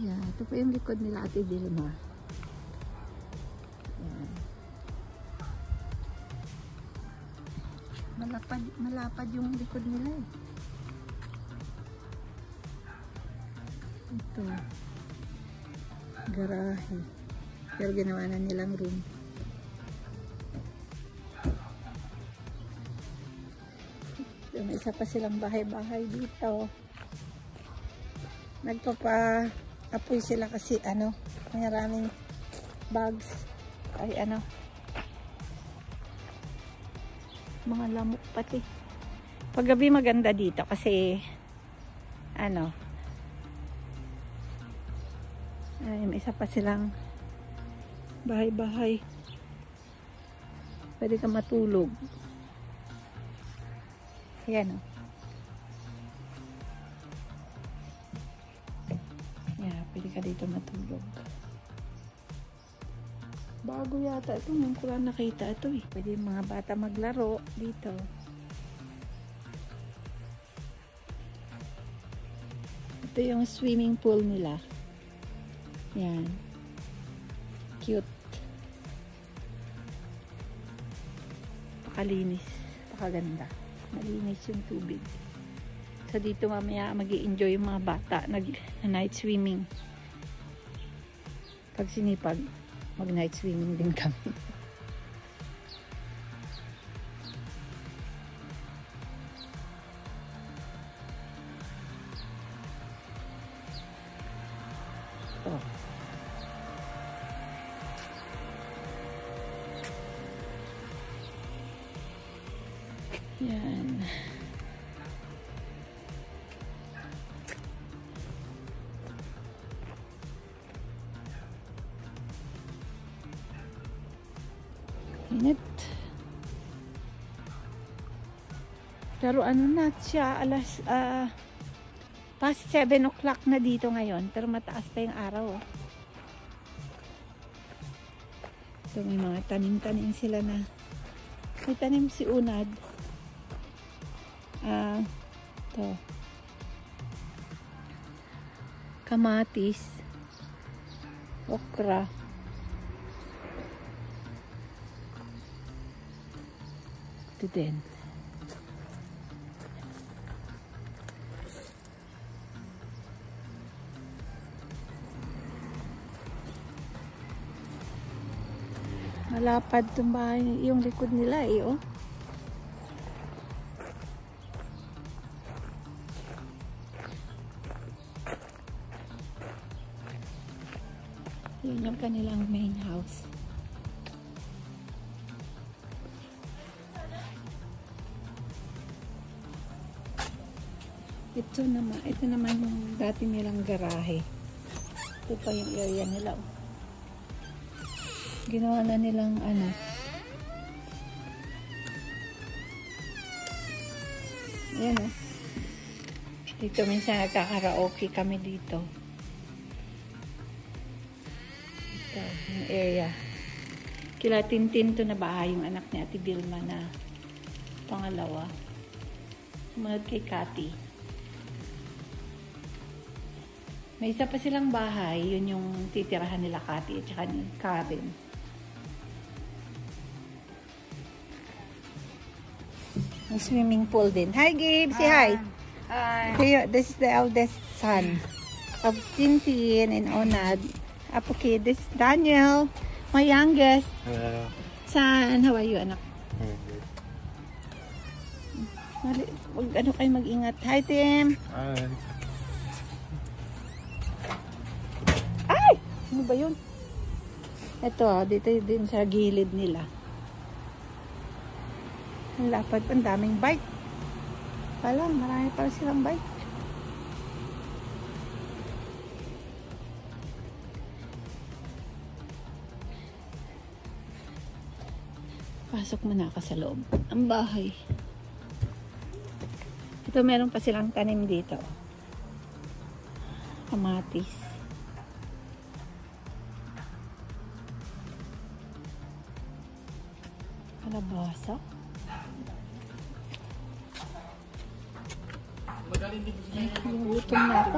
Yan, ito po yung likod nila Ate Vilma. Yan. Malapad yung likod nila eh. Ito. Garahe. Pero ginawa na nilang room. May isa pa silang bahay-bahay dito. Nagpapa-apoy sila kasi maraming bugs. Ay mga lamok pati. Paggabi maganda dito kasi ay, may isa pa silang bahay-bahay. Pwede ka matulog. Ayan yeah, pwede ka dito matulog. Bago yata ito. Ngayon ko lang nakita ito eh. Pwede yung mga bata maglaro dito. Ito yung swimming pool nila. Yan. Cute. Pakalinis. Pakaganda. Malinis yung tubig. So dito mamaya mag-i-enjoy yung mga bata nag-night swimming. Pag sinipag, mag-night swimming din kami. Oh. Yan. Init. Pero na siya, past 7 o'clock na dito ngayon. Pero mataas pa yung araw. Oh. So may mga tanim-tanim sila na. May tanim si Unad. Ito. Kamatis. Okra. Ito din. Malapad itong bahay, yung likod nila eh, oh. Yun yung kanilang main house. Ito naman yung dati nilang garahe. Ito pa yung area nila, oh. Ginawa na nilang ayan o. Dito minsan nagkakaraoke kami dito. Ito yung area. Kila Tintin to na bahay yung anak ni Ate Vilma na pangalawa. Sumunod kay Cathy. May isa pa silang bahay. Yun yung titirahan nila Cathy at saka ni Karen. May swimming pool din. Hi, Gabe! Say hi! Hi! Okay, this is the eldest son of Tintin and Onad. Okay, this is Daniel, my youngest son. How are you, anak? Kayo mag-ingat. Hi, Tim! Hi! Ay! Ano ba yun? Ito, dito din sa gilid nila. Ang lapad pa, ang daming bike. Pala, marami pa silang bike. Pasok muna ako sa loob. Ang bahay. Ito, meron pa silang tanim dito. Kamatis. Kalabasa. Gutom na ako.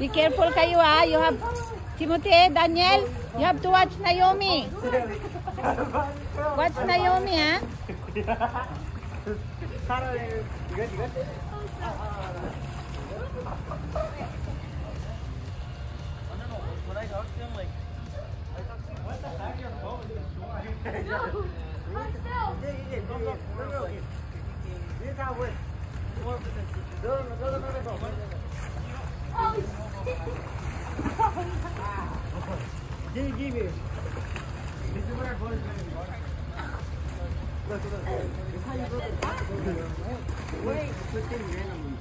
Be careful kayo ha. You have, Timothy, Daniel, you have to watch Naomi. Watch Naomi ha. When I talk to him, like, what the heck, your phone is Give me. This is what our phone is going to be. Look. This is how you broke it. Wait, it's 15 randomly.